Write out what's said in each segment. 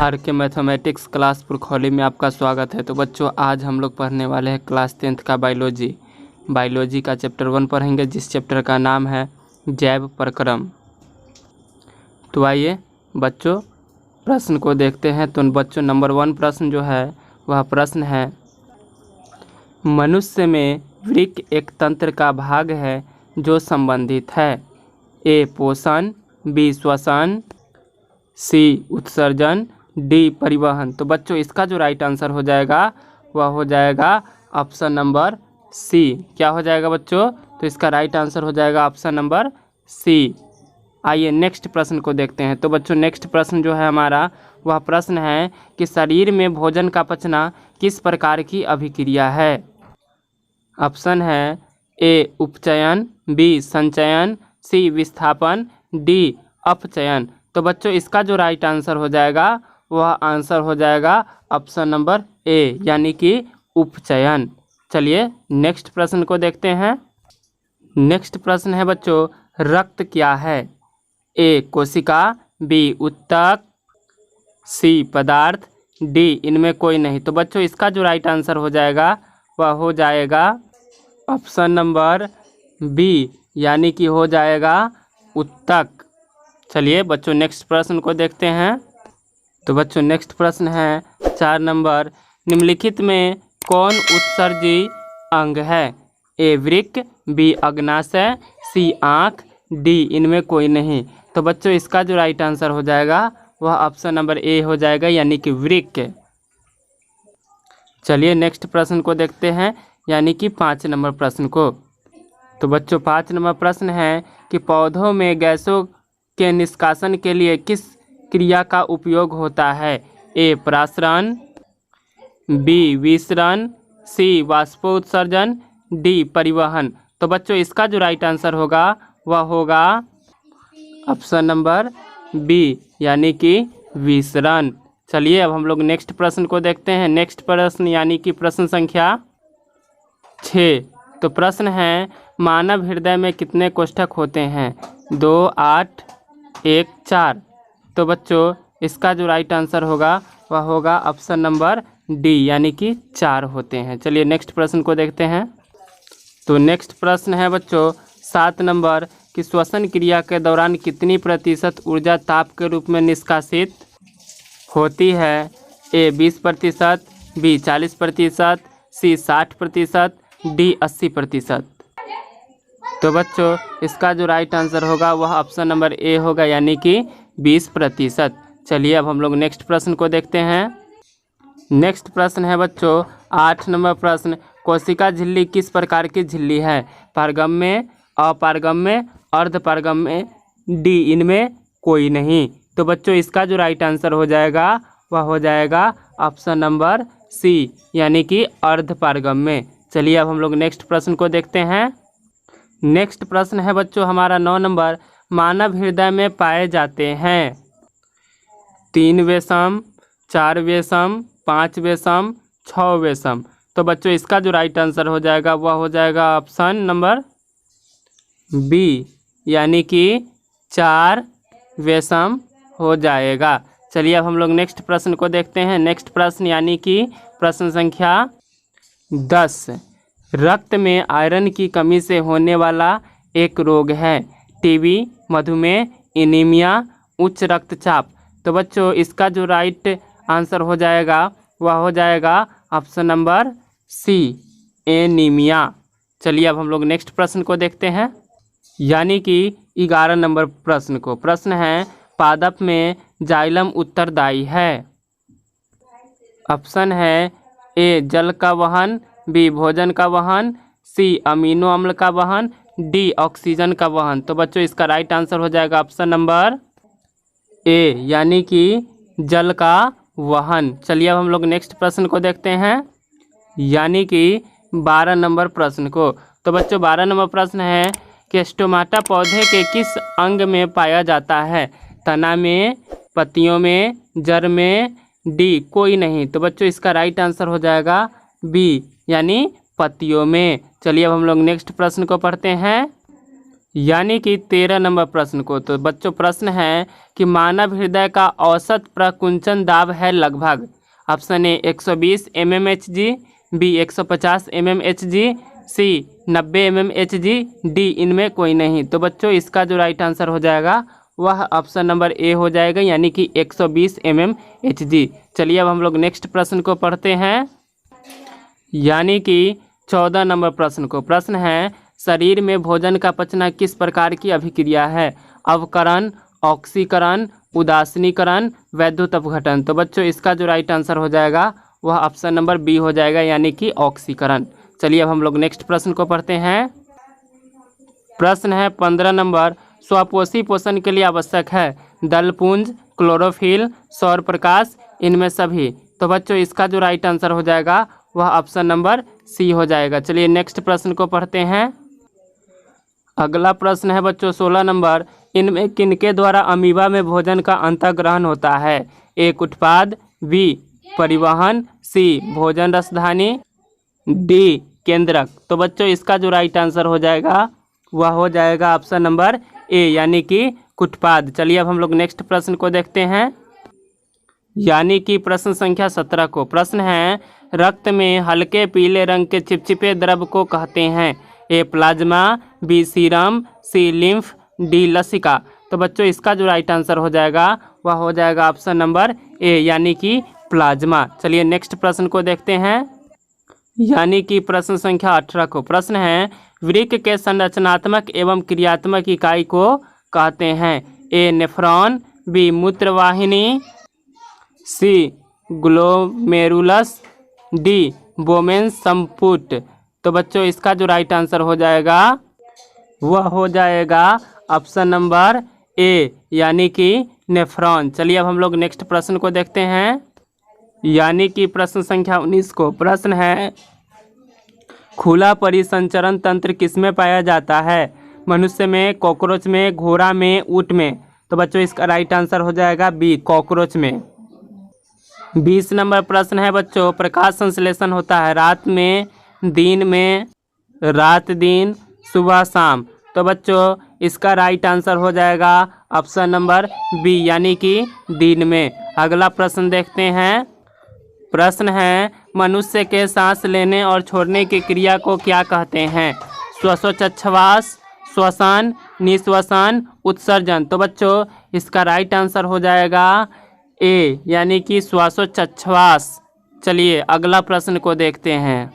Are के mathematics class पुरखौली में आपका स्वागत है। तो बच्चों, आज हम लोग पढ़ने वाले हैं क्लास 10th का बायोलॉजी का चैप्टर 1 पढ़ेंगे, जिस चैप्टर का नाम है जैव प्रक्रम। तो आइए बच्चों प्रश्न को देखते हैं। तो बच्चों, नंबर 1 प्रश्न जो है वह प्रश्न है, मनुष्य में वृक्क एक तंत्र का भाग है जो संबंधित है। ए पोषण, बी श्वसन, सी उत्सर्जन, डी परिवहन। तो बच्चों, इसका जो राइट आंसर हो जाएगा वह हो जाएगा ऑप्शन नंबर सी। क्या हो जाएगा बच्चों? तो इसका राइट आंसर हो जाएगा ऑप्शन नंबर सी। आइए नेक्स्ट प्रश्न को देखते हैं। तो बच्चों, नेक्स्ट प्रश्न जो है हमारा वह प्रश्न है कि शरीर में भोजन का पचना किस प्रकार की अभिक्रिया है। ऑप्शन है ए उपचयन, बी संचयन, सी विस्थापन, डी अपचयन। तो बच्चों, इसका जो राइट आंसर हो जाएगा वह आंसर हो जाएगा ऑप्शन नंबर ए, यानी कि उपचयन। चलिए नेक्स्ट प्रश्न को देखते हैं। नेक्स्ट प्रश्न है बच्चों, रक्त क्या है। ए कोशिका, बी उत्तक, सी पदार्थ, डी इनमें कोई नहीं। तो बच्चों, इसका जो राइट आंसर हो जाएगा वह हो जाएगा ऑप्शन नंबर बी, यानी कि हो जाएगा उत्तक। चलिए बच्चों, नेक्स्ट प्रश्न को देखते हैं। तो बच्चों, नेक्स्ट प्रश्न है 4 नंबर, निम्नलिखित में कौन उत्सर्जी अंग है। ए वृक्क, बी अग्नाशय, सी आँख, डी इनमें कोई नहीं। तो बच्चों, इसका जो राइट आंसर हो जाएगा वह ऑप्शन नंबर ए हो जाएगा, यानी कि वृक्क। चलिए नेक्स्ट प्रश्न को देखते हैं, यानी कि 5 नंबर प्रश्न को। तो बच्चों, 5 नंबर प्रश्न है कि पौधों में गैसों के निष्कासन के लिए किस क्रिया का उपयोग होता है। ए परासरण, बी विसरण, सी वाष्पोत्सर्जन, डी परिवहन। तो बच्चों, इसका जो राइट आंसर होगा वह होगा ऑप्शन नंबर बी, यानी कि विसरण। चलिए अब हम लोग नेक्स्ट प्रश्न को देखते हैं। नेक्स्ट प्रश्न यानी कि प्रश्न संख्या 6। तो प्रश्न है, मानव हृदय में कितने कोष्ठक होते हैं। 2, 8, 1, 4। तो बच्चों, इसका जो राइट आंसर होगा वह होगा ऑप्शन नंबर डी, यानी कि 4 होते हैं। चलिए नेक्स्ट प्रश्न को देखते हैं। तो नेक्स्ट प्रश्न है बच्चों 7 नंबर कि श्वसन क्रिया के दौरान कितनी प्रतिशत ऊर्जा ताप के रूप में निष्कासित होती है। ए 20%, बी 40%, सी 60%, डी 80%। तो बच्चों, इसका जो राइट आंसर होगा वह ऑप्शन नंबर ए होगा, यानी कि 20%। चलिए अब हम लोग नेक्स्ट प्रश्न को देखते हैं। नेक्स्ट प्रश्न है बच्चों 8 नंबर प्रश्न, कोशिका झिल्ली किस प्रकार की झिल्ली है। पारगम्य, अपारगम्य, अर्धपारगम्य, डी इनमें कोई नहीं। तो बच्चों, इसका जो राइट आंसर हो जाएगा वह हो जाएगा ऑप्शन नंबर सी, यानी कि अर्धपारगम्य। चलिए अब हम लोग नेक्स्ट प्रश्न को देखते हैं। नेक्स्ट प्रश्न है बच्चों हमारा 9 नंबर, मानव हृदय में पाए जाते हैं 3 वेशम, 4 वेशम, 5 वेशम, 6 वेशम। तो बच्चों, इसका जो राइट आंसर हो जाएगा वह हो जाएगा ऑप्शन नंबर बी, यानी कि 4 वेशम हो जाएगा। चलिए अब हम लोग नेक्स्ट प्रश्न को देखते हैं। नेक्स्ट प्रश्न यानी कि प्रश्न संख्या 10, रक्त में आयरन की कमी से होने वाला एक रोग है। टीबी, मधुमेह, एनीमिया, उच्च रक्तचाप। तो बच्चों, इसका जो राइट आंसर हो जाएगा वह हो जाएगा ऑप्शन नंबर सी, एनीमिया। चलिए अब हम लोग नेक्स्ट प्रश्न को देखते हैं, यानी कि 11 नंबर प्रश्न को। प्रश्न है, पादप में जाइलम उत्तरदायी है। ऑप्शन है ए जल का वहन, बी भोजन का वहन, सी अमीनो अम्ल का वहन, डी ऑक्सीजन का वहन। तो बच्चों, इसका राइट आंसर हो जाएगा ऑप्शन नंबर ए, यानी कि जल का वहन। चलिए अब हम लोग नेक्स्ट प्रश्न को देखते हैं, यानी कि 12 नंबर प्रश्न को। तो बच्चों, 12 नंबर प्रश्न है कि स्टोमाटा पौधे के किस अंग में पाया जाता है। तना में, पत्तियों में, जड़ में, डी कोई नहीं। तो बच्चों, इसका राइट आंसर हो जाएगा बी, यानी पत्तियों में। चलिए अब हम लोग नेक्स्ट प्रश्न को पढ़ते हैं। यानी कि 13 नंबर प्रश्न को। तो बच्चों प्रश्न है कि मानव हृदय का औसत प्रकुंचन दाब है लगभग। Option A 120 mmHg, B 150 mmHg, C 90 mmHg, D इनमें कोई नहीं। तो बच्चों इसका जो राइट आंसर हो जाएगा वह ऑप्शन नंबर ए हो जाएगा, यानी कि 120 mmHg। चलिए अब हम लोग नेक्स्ट प्रश्न को पढ़ते हैं, यानी कि 14 नंबर प्रश्न को। प्रश्न है शरीर में भोजन का पचना किस प्रकार की अभिक्रिया है? अवकरण, ऑक्सीकरण, उदासीनीकरण, वैद्युत अपघटन। तो बच्चों इसका जो राइट आंसर हो जाएगा वह ऑप्शन नंबर बी हो जाएगा, यानी कि ऑक्सीकरण। चलिए अब हम लोग नेक्स्ट प्रश्न को पढ़ते हैं। प्रश्न है 15 नंबर, स्वपोषी पोषण के लिए आवश्यक है दलपुंज, क्लोरोफिल, सौर प्रकाश, इनमें सभी। तो बच्चों इसका जो राइट आंसर हो जाएगा वह ऑप्शन नंबर सी हो जाएगा। चलिए नेक्स्ट प्रश्न को पढ़ते हैं। अगला प्रश्न है बच्चों 16 नंबर, इनमें किनके द्वारा अमीबा में भोजन का अंतर्ग्रहण होता है? ए उत्पाद, बी परिवहन, सी भोजन रसधानी, डी केंद्रक। तो बच्चों इसका जो राइट आंसर हो जाएगा वह हो जाएगा ऑप्शन नंबर ए, यानी कि उत्पाद। चलिए अब हम लोग नेक्स्ट प्रश्न को देखते हैं, यानी कि प्रश्न संख्या 17 को। प्रश्न है रक्त में हल्के पीले रंग के चिपचिपे द्रव को कहते हैं? ए प्लाज्मा, बी सीरम, सी लिम्फ, डी लसिका। तो बच्चों इसका जो राइट आंसर हो जाएगा वह हो जाएगा ऑप्शन नंबर ए, यानी कि प्लाज्मा। चलिए नेक्स्ट प्रश्न को देखते हैं, यानी कि प्रश्न संख्या 18 को। प्रश्न है वृक्क के संरचनात्मक एवं क्रियात्मक इकाई को कहते हैं? ए नेफ्रॉन, बी मूत्रवाहिनी, सी ग्लोमेरुलस, डी बोमेन संपुट। तो बच्चों इसका जो राइट आंसर हो जाएगा वह हो जाएगा ऑप्शन नंबर ए, यानी कि नेफ्रॉन। चलिए अब हम लोग नेक्स्ट प्रश्न को देखते हैं, यानी कि प्रश्न संख्या 19 को। प्रश्न है खुला परिसंचरण तंत्र किसमें पाया जाता है? मनुष्य में, कॉकरोच में, घोड़ा में, ऊंट में। तो बच्चों इसका राइट आंसर हो जाएगा बी कॉकरोच में। 20 नंबर प्रश्न है बच्चों, प्रकाश संश्लेषण होता है रात में, दिन में, रात दिन, सुबह शाम। तो बच्चों इसका राइट आंसर हो जाएगा ऑप्शन नंबर बी, यानी कि दिन में। अगला प्रश्न देखते हैं। प्रश्न है मनुष्य के सांस लेने और छोड़ने की क्रिया को क्या कहते हैं? श्वासोच्छ्वास, श्वसन, निश्वसन, उत्सर्जन। तो बच्चों इसका राइट आंसर हो जाएगा ए, यानी कि श्वासोच्छ्वास। चलिए अगला प्रश्न को देखते हैं।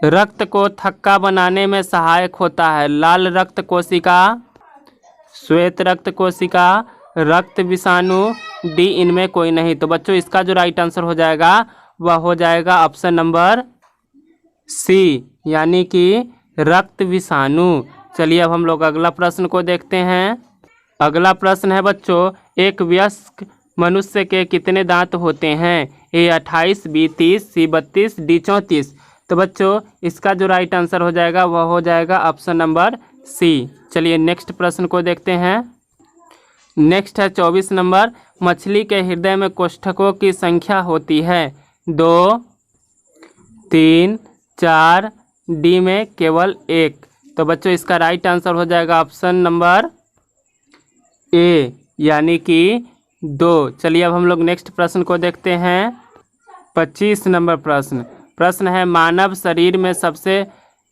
रक्त को थक्का बनाने में सहायक होता है लाल रक्त कोशिका, श्वेत रक्त कोशिका, रक्त विषाणु, डी इनमें कोई नहीं। तो बच्चों इसका जो राइट आंसर हो जाएगा वह हो जाएगा ऑप्शन नंबर सी, यानी कि रक्त विषाणु। चलिए अब हम लोग अगला प्रश्न को देखते हैं। अगला प्रश्न है बच्चों, एक वयस्क मनुष्य के कितने दांत होते हैं? ए 28, बी 30, सी 32, डी 34। तो बच्चों इसका जो राइट आंसर हो जाएगा वह हो जाएगा ऑप्शन नंबर सी। चलिए नेक्स्ट प्रश्न को देखते हैं। नेक्स्ट है 24 नंबर, मछली के हृदय में कोष्ठकों की संख्या होती है 2, 3, 4, डी में केवल 1। तो बच्चों इसका राइट आंसर हो जाएगा ऑप्शन नंबर ए, यानी कि 2। चलिए अब हम लोग नेक्स्ट प्रश्न को देखते हैं। 25 नंबर प्रश्न है मानव शरीर में सबसे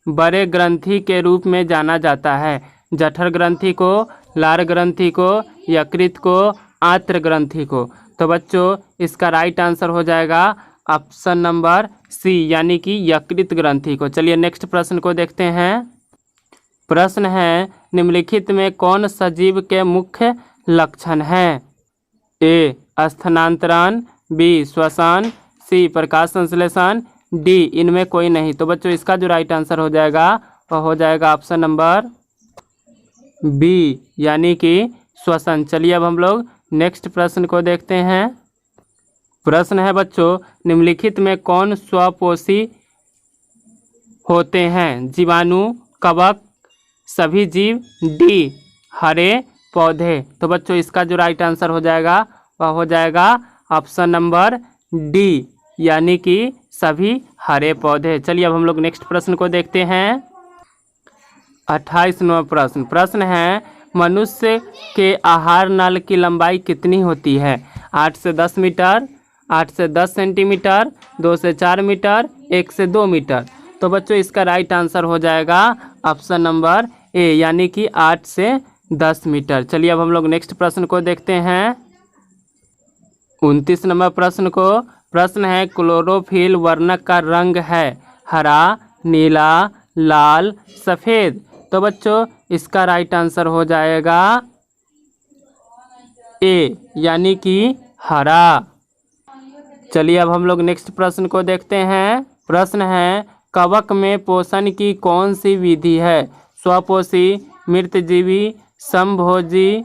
बड़े ग्रंथि के रूप में जाना जाता है? जठर ग्रंथि को, लार ग्रंथि को, यकृत को, आंत्र ग्रंथि को। तो बच्चों इसका राइट आंसर हो जाएगा ऑप्शन नंबर सी, यानी कि यकृत ग्रंथि को। चलिए नेक्स्ट प्रश्न को देखते हैं। प्रश्न है निम्नलिखित में कौन सजीव के मुख्य लक्षण हैं? ए स्थानांतरण, बी श्वसन, सी प्रकाश संश्लेषण, डी इनमें कोई नहीं। तो बच्चों इसका जो राइट आंसर हो जाएगा वह हो जाएगा ऑप्शन नंबर बी, यानी कि श्वसन। चलिए अब हम लोग नेक्स्ट प्रश्न को देखते हैं। प्रश्न है बच्चों, निम्नलिखित में कौन स्वपोषी होते हैं? जीवाणु, कवक, सभी जीव, डी हरे पौधे। तो बच्चों इसका जो राइट आंसर हो जाएगा वह हो जाएगा ऑप्शन नंबर डी, यानी कि सभी हरे पौधे। चलिए अब हम लोग नेक्स्ट प्रश्न को देखते हैं। 28 नंबर प्रश्न है मनुष्य के आहार नल की लंबाई कितनी होती है? 8 से 10 मीटर, 8 से 10 सेंटीमीटर, 2 से 4 मीटर, 1 से 2 मीटर। तो बच्चों इसका राइट आंसर हो जाएगा ऑप्शन नंबर ए, यानी कि 8 से 10 मीटर। चलिए अब हम लोग नेक्स्ट प्रश्न को देखते हैं। 29 नंबर प्रश्न है क्लोरोफिल वर्णक का रंग है हरा, नीला, लाल, सफ़ेद। तो बच्चों इसका राइट आंसर हो जाएगा ए, यानी कि हरा। चलिए अब हम लोग नेक्स्ट प्रश्न को देखते हैं। प्रश्न है कवक में पोषण की कौन सी विधि है? स्वपोषी, मृतजीवी, समभोजी,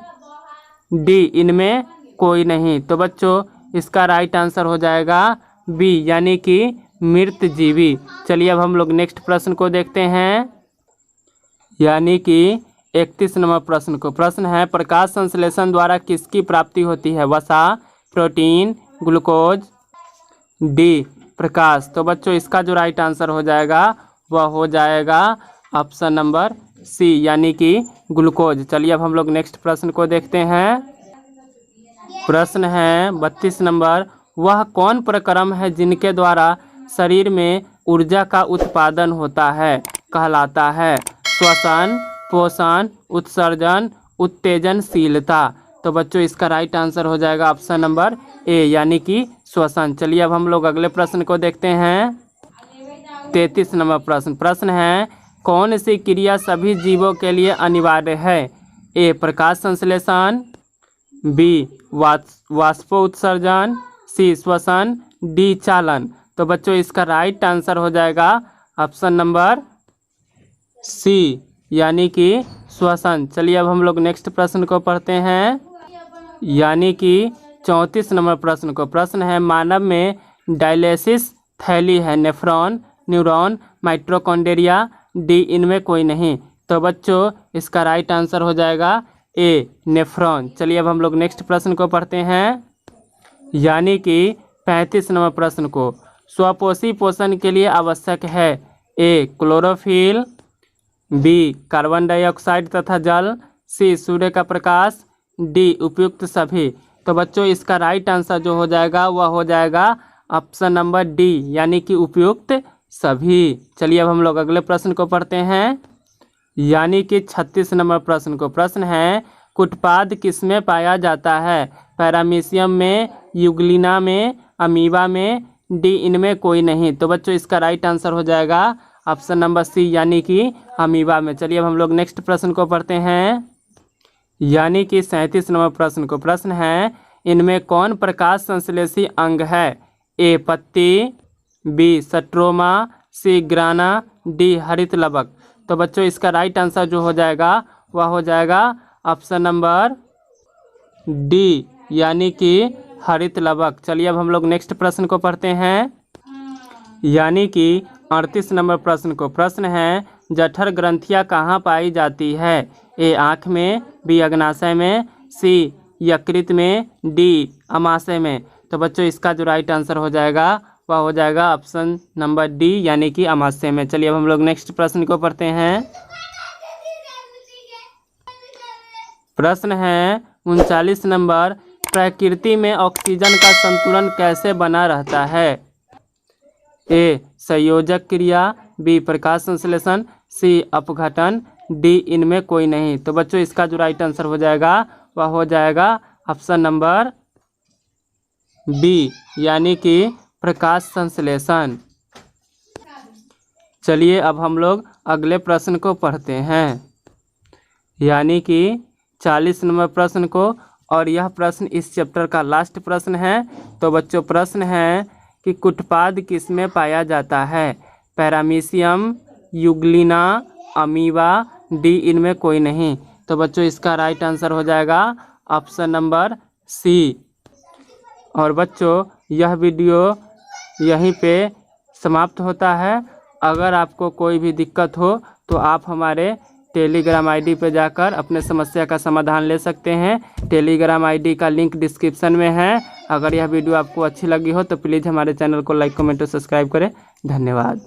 डी इनमें कोई नहीं। तो बच्चों इसका राइट आंसर हो जाएगा बी, यानी कि मृतजीवी। चलिए अब हम लोग नेक्स्ट प्रश्न को देखते हैं, यानी कि 31 नंबर प्रश्न है प्रकाश संश्लेषण द्वारा किसकी प्राप्ति होती है? वसा, प्रोटीन, ग्लूकोज, डी प्रकाश। तो बच्चों इसका जो राइट आंसर हो जाएगा वह हो जाएगा ऑप्शन नंबर सी, यानी कि ग्लूकोज। चलिए अब हम लोग नेक्स्ट प्रश्न को देखते हैं। प्रश्न है 32 नंबर वह कौन प्रक्रम है जिनके द्वारा शरीर में ऊर्जा का उत्पादन होता है? कहलाता है श्वसन, पोषण, उत्सर्जन, उत्तेजनशीलता। तो बच्चों इसका राइट आंसर हो जाएगा ऑप्शन नंबर ए, यानी कि श्वसन। चलिए अब हम लोग अगले प्रश्न को देखते हैं। 33 नंबर प्रश्न है कौन सी क्रिया सभी जीवों के लिए अनिवार्य है? ए प्रकाश संश्लेषण, बी वाष्पो उत्सर्जन, सी श्वसन, डी चालन। तो बच्चों इसका राइट आंसर हो जाएगा ऑप्शन नंबर सी, यानी कि श्वसन। चलिए अब हम लोग नेक्स्ट प्रश्न को पढ़ते हैं, यानी कि 34 नंबर प्रश्न है मानव में डायलिसिस थैली है नेफ्रॉन, न्यूरॉन, माइटोकॉन्ड्रिया, डी इनमें कोई नहीं। तो बच्चों इसका राइट आंसर हो जाएगा ए, नेफ्रॉन। चलिए अब हम लोग नेक्स्ट प्रश्न को पढ़ते हैं, यानी कि 35 नंबर स्वपोषी पोषण के लिए आवश्यक है? A chlorophyll, B carbon dioxide तथा जल, सी सूर्य का प्रकाश, डी उपयुक्त सभी। तो बच्चों इसका राइट आंसर जो हो जाएगा वह हो जाएगा ऑप्शन नंबर डी, यानी कि उपयुक्त सभी। चलिए अब हम लोग अगले प्रश्न को पढ़ते हैं, यानी कि 36 नंबर प्रश्न है कुटपाद किसमें पाया जाता है? पैरामीशियम में, यूग्लिना में, अमीबा में, डी इनमें कोई नहीं। तो बच्चों इसका राइट आंसर हो जाएगा ऑप्शन नंबर सी, यानी कि अमीबा में। चलिए अब हम लोग नेक्स्ट प्रश्न को पढ़ते हैं, यानी कि 37 नंबर प्रश्न है इनमें कौन प्रकाश संश्लेषी अंग है? ए पत्ती, बी स्ट्रोमा, सी ग्राना, डी हरित लवक। तो बच्चों इसका राइट आंसर जो हो जाएगा वह हो जाएगा ऑप्शन नंबर डी, यानी कि हरित लवक। चलिए अब हम लोग नेक्स्ट प्रश्न को पढ़ते हैं, यानी कि 38 नंबर प्रश्न है जठर ग्रंथियां कहाँ पाई जाती है? ए आँख में, बी अग्नाशय में, सी यकृत में, डी अमाशय में। तो बच्चों इसका जो राइट आंसर हो जाएगा वह हो जाएगा ऑप्शन नंबर डी, यानी कि अमाशय में। चलिए अब हम लोग नेक्स्ट प्रश्न को पढ़ते हैं। प्रश्न है 39 नंबर प्रकृति में ऑक्सीजन का संतुलन कैसे बना रहता है? ए संयोजक क्रिया, बी प्रकाश संश्लेषण, सी अपघटन, डी इनमें कोई नहीं। तो बच्चों इसका जो राइट आंसर हो जाएगा वह हो जाएगा ऑप्शन नंबर बी, यानी कि प्रकाश संश्लेषण। चलिए अब हम लोग अगले प्रश्न को पढ़ते हैं, यानी कि 40 नंबर प्रश्न को, और यह प्रश्न इस चैप्टर का लास्ट प्रश्न है। तो बच्चों प्रश्न है कि कुटपाद किसमें पाया जाता है? पैरामीशियम, यूग्लिना, अमीबा, डी इनमें कोई नहीं। तो बच्चों इसका राइट आंसर हो जाएगा ऑप्शन नंबर सी। और बच्चों यह वीडियो यहीं पे समाप्त होता है। अगर आपको कोई भी दिक्कत हो तो आप हमारे टेलीग्राम आईडी पे जाकर अपने समस्या का समाधान ले सकते हैं। टेलीग्राम आईडी का लिंक डिस्क्रिप्शन में है। अगर यह वीडियो आपको अच्छी लगी हो तो प्लीज़ हमारे चैनल को लाइक, कमेंट और सब्सक्राइब करें। धन्यवाद।